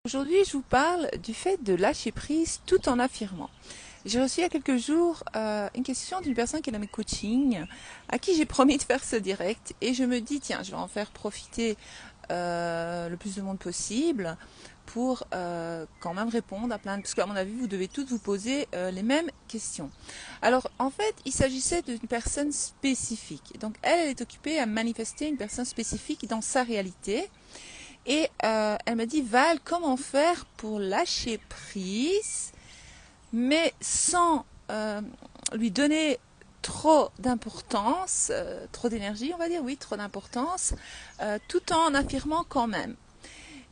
Aujourd'hui, je vous parle du fait de lâcher prise tout en affirmant. J'ai reçu il y a quelques jours une question d'une personne qui est dans mes coachings, à qui j'ai promis de faire ce direct, et je me dis, tiens, je vais en faire profiter le plus de monde possible pour quand même répondre à plein de... Parce qu'à mon avis, vous devez toutes vous poser les mêmes questions. Alors, en fait, il s'agissait d'une personne spécifique. Donc, elle est occupée à manifester une personne spécifique dans sa réalité. Et elle me dit, Val, comment faire pour lâcher prise, mais sans lui donner trop d'importance, trop d'énergie, on va dire, oui, trop d'importance, tout en affirmant quand même.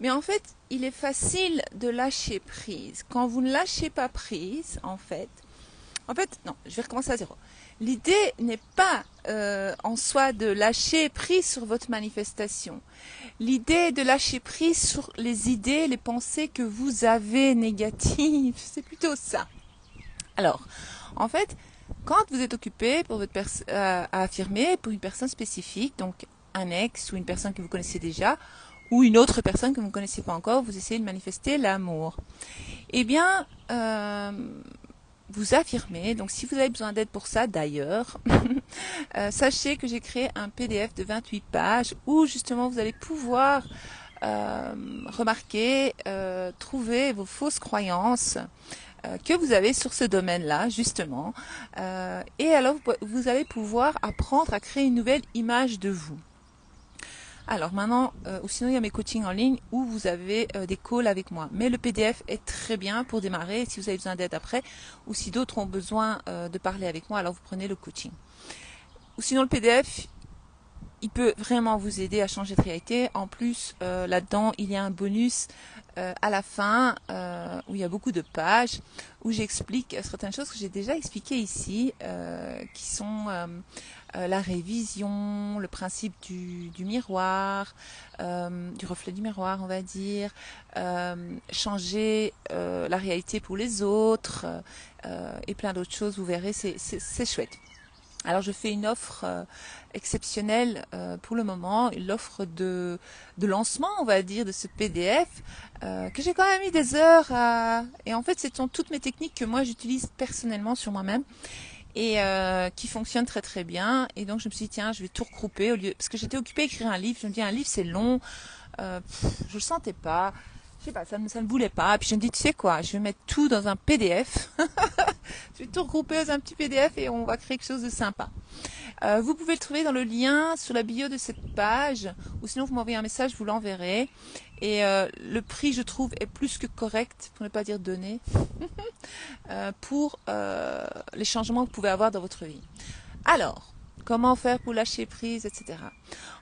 Mais en fait, il est facile de lâcher prise. Quand vous ne lâchez pas prise, en fait, non, je vais recommencer à zéro. L'idée n'est pas en soi de lâcher prise sur votre manifestation. L'idée est de lâcher prise sur les idées, les pensées que vous avez négatives. C'est plutôt ça. Alors, en fait, quand vous êtes occupé pour votre à affirmer pour une personne spécifique, donc un ex ou une personne que vous connaissez déjà, ou une autre personne que vous ne connaissez pas encore, vous essayez de manifester l'amour. Eh bien, vous affirmez, donc si vous avez besoin d'aide pour ça d'ailleurs, sachez que j'ai créé un PDF de 28 pages où justement vous allez pouvoir remarquer, trouver vos fausses croyances que vous avez sur ce domaine-là, justement. Et alors, vous allez pouvoir apprendre à créer une nouvelle image de vous. Alors maintenant, ou sinon il y a mes coachings en ligne où vous avez des calls avec moi. Mais le PDF est très bien pour démarrer si vous avez besoin d'aide après, ou si d'autres ont besoin de parler avec moi, alors vous prenez le coaching. Ou sinon le PDF, il peut vraiment vous aider à changer de réalité. En plus, là-dedans, il y a un bonus à la fin où il y a beaucoup de pages où j'explique certaines choses que j'ai déjà expliquées ici, qui sont la révision, le principe du miroir, du reflet du miroir, on va dire, changer la réalité pour les autres et plein d'autres choses. Vous verrez, c'est chouette. Alors je fais une offre exceptionnelle pour le moment, l'offre de lancement, on va dire, de ce PDF que j'ai quand même mis des heures à... Et en fait, ce sont toutes mes techniques que moi j'utilise personnellement sur moi-même et qui fonctionnent très très bien. Et donc je me suis dit, tiens, je vais tout regrouper au lieu... Parce que j'étais occupée à écrire un livre, je me dis, un livre c'est long, je le sentais pas. Je sais pas, ça ne voulait pas. Et puis je me dis, tu sais quoi, je vais mettre tout dans un PDF. Je vais tout regrouper dans un petit PDF et on va créer quelque chose de sympa. Vous pouvez le trouver dans le lien sur la bio de cette page, ou sinon vous m'envoyez un message, je vous l'enverrai. Et le prix, je trouve, est plus que correct, pour ne pas dire donné, pour les changements que vous pouvez avoir dans votre vie. Alors, comment faire pour lâcher prise, etc.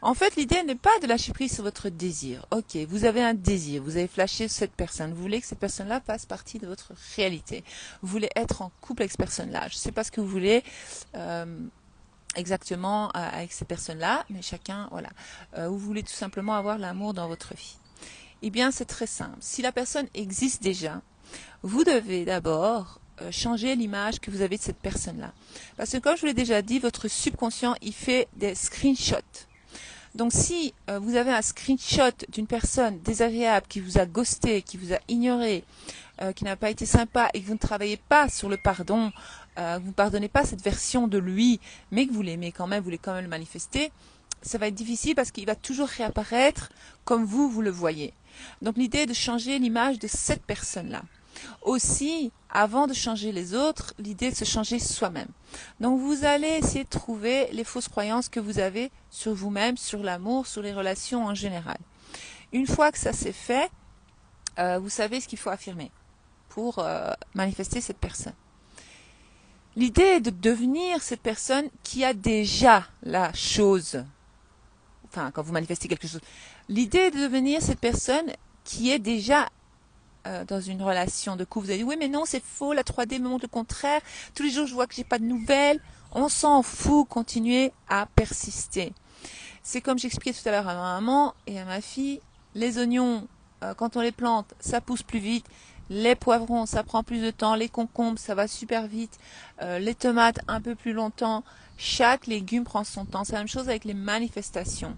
En fait, l'idée n'est pas de lâcher prise sur votre désir. Ok, vous avez un désir, vous avez flashé cette personne, vous voulez que cette personne-là fasse partie de votre réalité. Vous voulez être en couple avec cette personne-là. Je ne sais pas ce que vous voulez exactement avec cette personne-là, mais chacun, voilà. Vous voulez tout simplement avoir l'amour dans votre vie. Eh bien, c'est très simple. Si la personne existe déjà, vous devez d'abord changer l'image que vous avez de cette personne-là. Parce que comme je vous l'ai déjà dit, votre subconscient, il fait des screenshots. Donc si vous avez un screenshot d'une personne désagréable qui vous a ghosté, qui vous a ignoré, qui n'a pas été sympa et que vous ne travaillez pas sur le pardon, vous ne pardonnez pas cette version de lui, mais que vous l'aimez quand même, vous voulez quand même le manifester, ça va être difficile parce qu'il va toujours réapparaître comme vous le voyez. Donc l'idée est de changer l'image de cette personne-là. Aussi, avant de changer les autres, l'idée est de se changer soi-même. Donc vous allez essayer de trouver les fausses croyances que vous avez sur vous-même, sur l'amour, sur les relations en général. Une fois que ça c'est fait, vous savez ce qu'il faut affirmer pour manifester cette personne. L'idée est de devenir cette personne qui a déjà la chose. Enfin, quand vous manifestez quelque chose. L'idée est de devenir cette personne qui est déjà dans une relation de couple. Vous allez dire, oui, mais non, c'est faux, la 3D me montre le contraire. Tous les jours, je vois que j'ai pas de nouvelles. On s'en fout, continuez à persister. C'est comme j'expliquais tout à l'heure à ma maman et à ma fille, les oignons, quand on les plante, ça pousse plus vite. Les poivrons, ça prend plus de temps. Les concombres, ça va super vite. Les tomates, un peu plus longtemps. Chaque légume prend son temps. C'est la même chose avec les manifestations.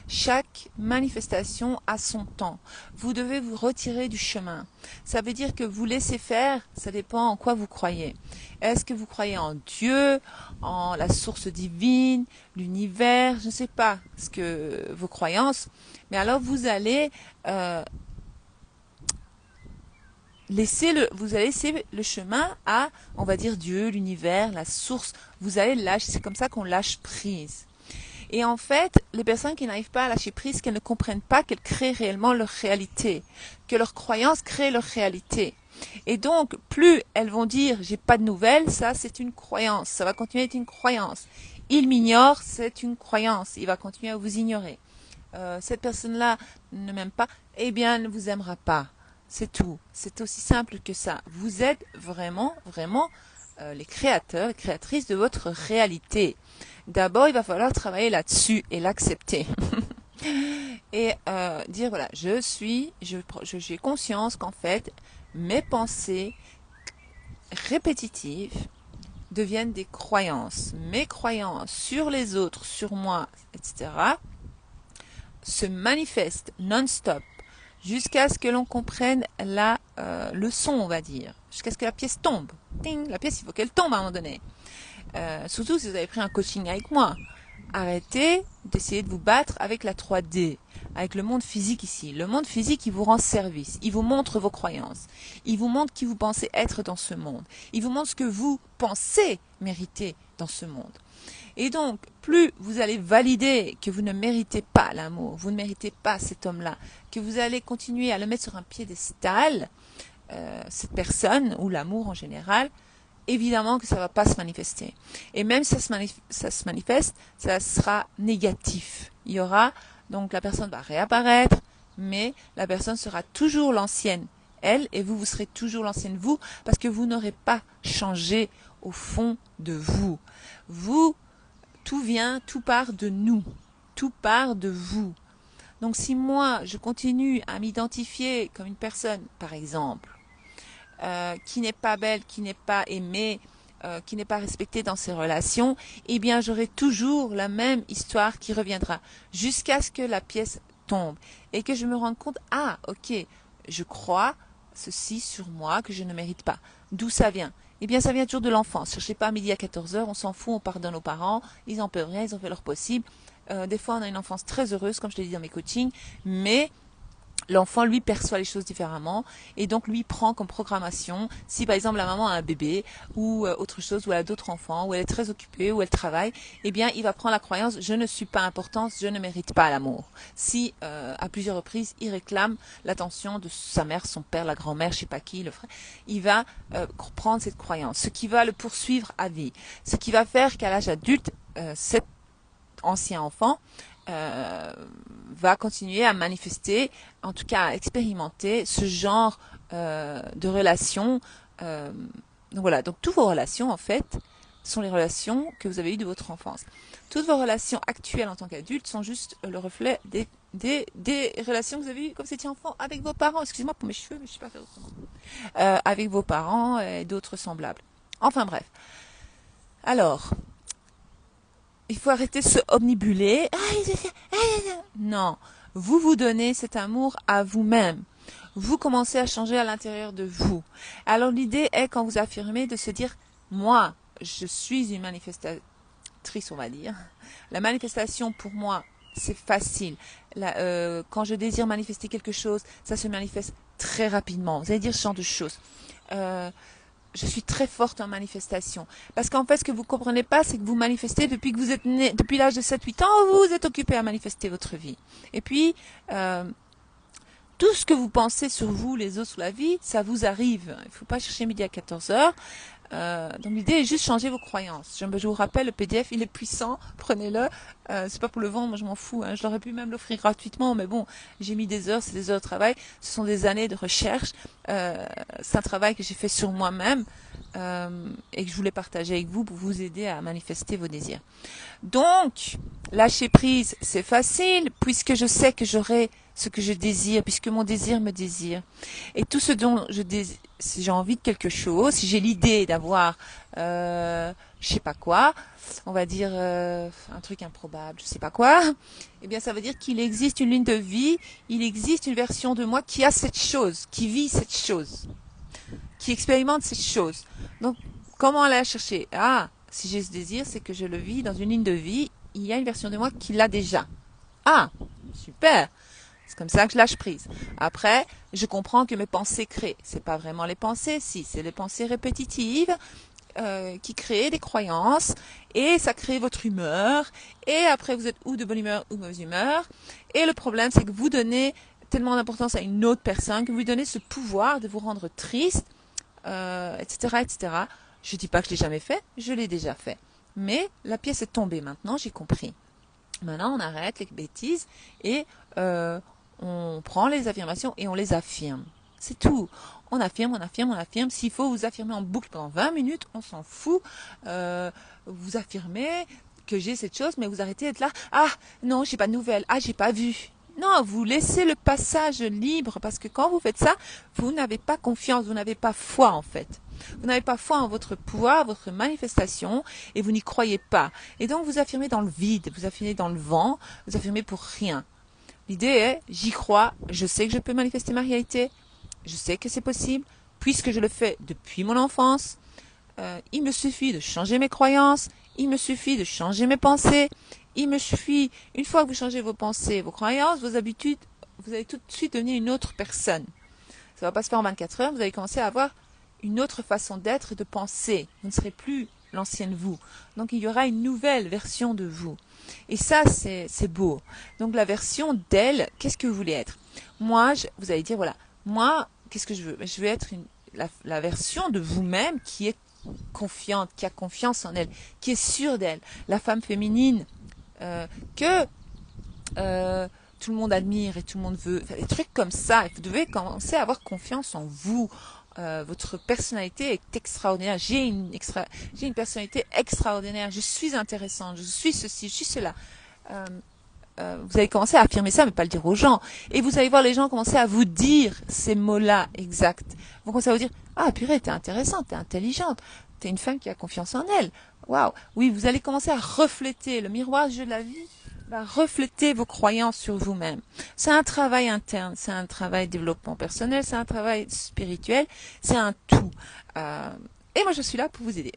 Chaque manifestation a son temps. Vous devez vous retirer du chemin. Ça veut dire que vous laissez faire, ça dépend en quoi vous croyez. Est-ce que vous croyez en Dieu, en la source divine, l'univers, je ne sais pas ce que vos croyances, mais alors vous allez vous allez laisser le chemin à, on va dire, Dieu, l'univers, la source. Vous allez lâcher, c'est comme ça qu'on lâche prise. Et en fait, les personnes qui n'arrivent pas à lâcher prise, qu'elles ne comprennent pas qu'elles créent réellement leur réalité, que leurs croyances créent leur réalité. Et donc, plus elles vont dire j'ai pas de nouvelles, ça c'est une croyance, ça va continuer à être une croyance. Il m'ignore, c'est une croyance, il va continuer à vous ignorer. Cette personne-là ne m'aime pas, eh bien, elle ne vous aimera pas. C'est tout. C'est aussi simple que ça. Vous êtes vraiment, vraiment les créateurs, les créatrices de votre réalité. D'abord, il va falloir travailler là-dessus et l'accepter. Et dire, voilà, j'ai conscience qu'en fait, mes pensées répétitives deviennent des croyances. Mes croyances sur les autres, sur moi, etc., se manifestent non-stop jusqu'à ce que l'on comprenne la leçon, on va dire, jusqu'à ce que la pièce tombe. Ding, la pièce, il faut qu'elle tombe à un moment donné. Surtout si vous avez pris un coaching avec moi. Arrêtez d'essayer de vous battre avec la 3D, avec le monde physique ici. Le monde physique, il vous rend service, il vous montre vos croyances, il vous montre qui vous pensez être dans ce monde, il vous montre ce que vous pensez mériter dans ce monde. Et donc, plus vous allez valider que vous ne méritez pas l'amour, vous ne méritez pas cet homme-là, que vous allez continuer à le mettre sur un piédestal, cette personne, ou l'amour en général, évidemment que ça ne va pas se manifester. Et même si ça se manifeste, ça sera négatif. Il y aura, donc la personne va réapparaître, mais la personne sera toujours l'ancienne, elle, et vous serez toujours l'ancienne vous, parce que vous n'aurez pas changé au fond de vous. Vous, tout part de nous, tout part de vous. Donc si moi, je continue à m'identifier comme une personne, par exemple, qui n'est pas belle, qui n'est pas aimée, qui n'est pas respectée dans ses relations, eh bien j'aurai toujours la même histoire qui reviendra, jusqu'à ce que la pièce tombe, et que je me rende compte, ah ok, je crois ceci sur moi que je ne mérite pas. D'où ça vient? Eh bien, ça vient toujours de l'enfance. Cherchez pas à midi à 14 heures, on s'en fout, on pardonne aux parents, ils en peuvent rien, ils ont fait leur possible. Des fois, on a une enfance très heureuse, comme je te dis dans mes coachings, mais l'enfant, lui, perçoit les choses différemment et donc lui prend comme programmation, si par exemple la maman a un bébé ou autre chose, ou elle a d'autres enfants, ou elle est très occupée, ou elle travaille, eh bien il va prendre la croyance, je ne suis pas importante, je ne mérite pas l'amour. Si à plusieurs reprises il réclame l'attention de sa mère, son père, la grand-mère, je sais pas qui, le frère, il va prendre cette croyance, ce qui va le poursuivre à vie, ce qui va faire qu'à l'âge adulte, cet ancien enfant va continuer à manifester, en tout cas à expérimenter ce genre de relations. Donc voilà, donc toutes vos relations en fait sont les relations que vous avez eues de votre enfance. Toutes vos relations actuelles en tant qu'adulte sont juste le reflet des relations que vous avez eues comme vous étiez enfant avec vos parents. Excusez-moi pour mes cheveux, mais je ne sais pas faire autrement. Avec vos parents et d'autres semblables. Enfin bref. Alors, il faut arrêter de se omnibuler. Non, vous vous donnez cet amour à vous-même. Vous commencez à changer à l'intérieur de vous. Alors l'idée est, quand vous affirmez, de se dire, moi, je suis une manifestatrice, on va dire. La manifestation, pour moi, c'est facile. Quand je désire manifester quelque chose, ça se manifeste très rapidement. Vous allez dire ce genre de choses. Je suis très forte en manifestation. Parce qu'en fait, ce que vous comprenez pas, c'est que vous manifestez depuis que vous êtes né, depuis l'âge de 7-8 ans, vous êtes occupé à manifester votre vie. Et puis, tout ce que vous pensez sur vous, les autres, sur la vie, ça vous arrive. Il ne faut pas chercher midi à 14 heures. Donc l'idée est juste changer vos croyances. Je vous rappelle, le PDF, il est puissant, prenez-le. C'est pas pour le vendre, moi je m'en fous. Hein. Je l'aurais pu même l'offrir gratuitement, mais bon, j'ai mis des heures, c'est des heures de travail. Ce sont des années de recherche. C'est un travail que j'ai fait sur moi-même et que je voulais partager avec vous pour vous aider à manifester vos désirs. Donc, lâcher prise, c'est facile, puisque je sais que j'aurai ce que je désire, puisque mon désir me désire. Et tout ce dont je désire, si j'ai envie de quelque chose, si j'ai l'idée d'avoir, je sais pas quoi, on va dire un truc improbable, je sais pas quoi, eh bien ça veut dire qu'il existe une ligne de vie, il existe une version de moi qui a cette chose, qui vit cette chose, qui expérimente cette chose. Donc, comment aller la chercher? Ah, si j'ai ce désir, c'est que je le vis dans une ligne de vie, il y a une version de moi qui l'a déjà. Ah, super. C'est comme ça que je lâche prise. Après, je comprends que mes pensées créent. C'est pas vraiment les pensées, si, c'est les pensées répétitives qui créent des croyances et ça crée votre humeur. Et après, vous êtes ou de bonne humeur ou de mauvaise humeur. Et le problème, c'est que vous donnez tellement d'importance à une autre personne que vous lui donnez ce pouvoir de vous rendre triste, etc., etc. Je dis pas que je l'ai jamais fait, je l'ai déjà fait. Mais la pièce est tombée maintenant, j'ai compris. Maintenant, on arrête les bêtises et on prend les affirmations et on les affirme. C'est tout. On affirme, on affirme, on affirme. S'il faut vous affirmer en boucle pendant 20 minutes, on s'en fout. Vous affirmez que j'ai cette chose, mais vous arrêtez d'être là. Ah, non, j'ai pas de nouvelles. Ah, j'ai pas vu. Non, vous laissez le passage libre parce que quand vous faites ça, vous n'avez pas confiance, vous n'avez pas foi en fait. Vous n'avez pas foi en votre pouvoir, votre manifestation, et vous n'y croyez pas. Et donc vous affirmez dans le vide, vous affirmez dans le vent, vous affirmez pour rien. L'idée est, j'y crois, je sais que je peux manifester ma réalité, je sais que c'est possible, puisque je le fais depuis mon enfance. Il me suffit de changer mes croyances, il me suffit de changer mes pensées, il me suffit, une fois que vous changez vos pensées, vos croyances, vos habitudes, vous allez tout de suite devenir une autre personne. Ça ne va pas se faire en 24 heures, vous allez commencer à avoir une autre façon d'être et de penser. Vous ne serez plus l'ancienne vous. Donc il y aura une nouvelle version de vous. Et ça, c'est beau. Donc la version d'elle, qu'est-ce que vous voulez être? Moi, vous allez dire, voilà, moi, qu'est-ce que je veux? Je veux être la version de vous-même qui est confiante, qui a confiance en elle, qui est sûre d'elle. La femme féminine que tout le monde admire et tout le monde veut. Enfin, des trucs comme ça. Vous devez commencer à avoir confiance en vous. Votre personnalité est extraordinaire. J'ai une personnalité extraordinaire. Je suis intéressante. Je suis ceci, je suis cela. Vous allez commencer à affirmer ça, mais pas le dire aux gens. Et vous allez voir les gens commencer à vous dire ces mots-là exacts. Ils vont commencer à vous dire, ah purée, t'es intéressante, t'es intelligente, t'es une femme qui a confiance en elle. Waouh. Oui, vous allez commencer à refléter. Le miroir du jeu de la vie va refléter vos croyances sur vous-même. C'est un travail interne, c'est un travail de développement personnel, c'est un travail spirituel, c'est un tout. Et moi, je suis là pour vous aider.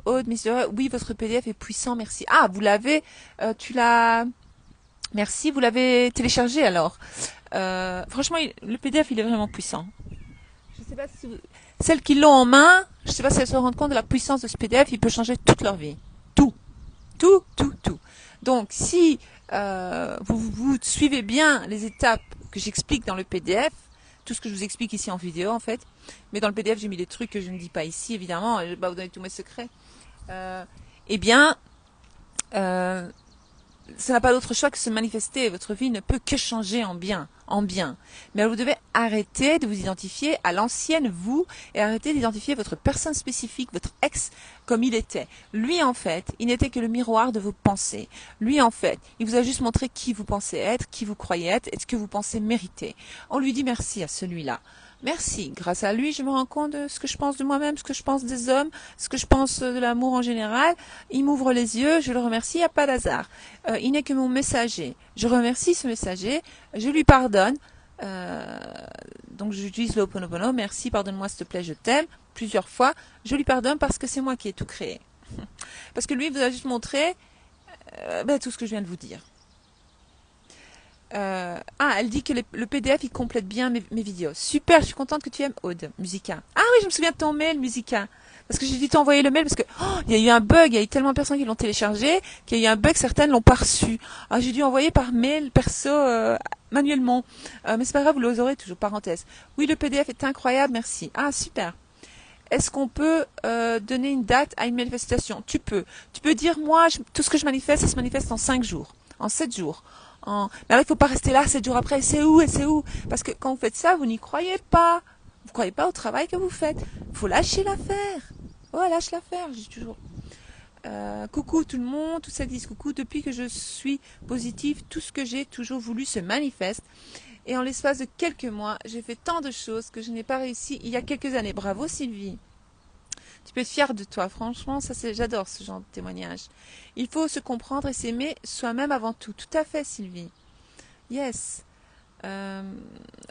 Aude, Mister, oui, votre PDF est puissant, merci. Ah, vous l'avez, merci, vous l'avez téléchargé alors. Franchement, le PDF, il est vraiment puissant. Je sais pas si celles qui l'ont en main, je sais pas si elles se rendent compte de la puissance de ce PDF, il peut changer toute leur vie. Tout. Tout, tout, tout. Donc, si vous suivez bien les étapes que j'explique dans le PDF, tout ce que je vous explique ici en vidéo en fait, mais dans le PDF j'ai mis des trucs que je ne dis pas ici évidemment, je vais pas vous donner tous mes secrets, eh bien, ça n'a pas d'autre choix que se manifester. Votre vie ne peut que changer en bien, en bien. Mais vous devez arrêter de vous identifier à l'ancienne vous et arrêter d'identifier votre personne spécifique, votre ex, comme il était. Lui, en fait, il n'était que le miroir de vos pensées. Lui, en fait, il vous a juste montré qui vous pensez être, qui vous croyez être et ce que vous pensez mériter. On lui dit merci à celui-là. Merci. Grâce à lui, je me rends compte de ce que je pense de moi-même, ce que je pense des hommes, ce que je pense de l'amour en général. Il m'ouvre les yeux, je le remercie, il n'y a pas d'hasard. Il n'est que mon messager. Je remercie ce messager, je lui pardonne. Donc j'utilise le Ho'oponopono, merci, pardonne-moi s'il te plaît, je t'aime, plusieurs fois. Je lui pardonne parce que c'est moi qui ai tout créé. Parce que lui vous a juste montré tout ce que je viens de vous dire. Elle dit que le PDF il complète bien mes vidéos. Super, je suis contente que tu aimes Aude, Musica. Ah oui, je me souviens de ton mail, Musica. Parce que j'ai dû t'envoyer le mail parce que il y a eu un bug, il y a eu tellement de personnes qui l'ont téléchargé qu'il y a eu un bug, certaines l'ont pas reçu. Ah, j'ai dû envoyer par mail perso manuellement. Mais c'est pas grave, vous les aurez toujours, parenthèse. Oui, le PDF est incroyable, merci. Ah, super. Est-ce qu'on peut donner une date à une manifestation? Tu peux. Tu peux dire, moi, tout ce que je manifeste, ça se manifeste en 5 jours, en 7 jours. Mais alors, il faut pas rester là 7 jours après. C'est où? Parce que quand vous faites ça, vous n'y croyez pas. Vous croyez pas au travail que vous faites. Il faut lâcher l'affaire. Oh, lâche l'affaire, je dis toujours. Coucou tout le monde, tout ça disent coucou. Depuis que je suis positive, tout ce que j'ai toujours voulu se manifeste. Et en l'espace de quelques mois, j'ai fait tant de choses que je n'ai pas réussi il y a quelques années. Bravo Sylvie. Tu peux être fière de toi, franchement, ça c'est, j'adore ce genre de témoignage. Il faut se comprendre et s'aimer soi-même avant tout. Tout à fait Sylvie. Yes.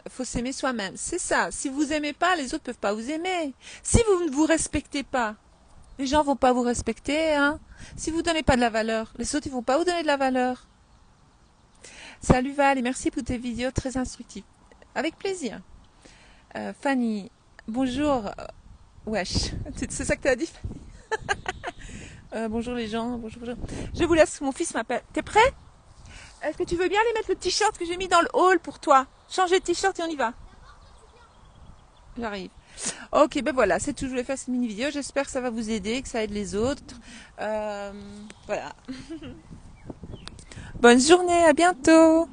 Faut s'aimer soi-même. C'est ça. Si vous aimez pas, les autres peuvent pas vous aimer. Si vous ne vous respectez pas, les gens vont pas vous respecter. Hein. Si vous donnez pas de la valeur, les autres ils vont pas vous donner de la valeur. Salut Val et merci pour tes vidéos très instructives. Avec plaisir. Fanny, bonjour. Wesh, c'est ça que tu as dit bonjour les gens, bonjour, bonjour. Je vous laisse, mon fils m'appelle. T'es prêt? Est-ce que tu veux bien aller mettre le t-shirt que j'ai mis dans le hall pour toi? Changer de t-shirt et on y va. J'arrive. Ok, ben voilà, c'est tout. Je voulais faire cette mini vidéo. J'espère que ça va vous aider, que ça aide les autres. Voilà. Bonne journée, à bientôt.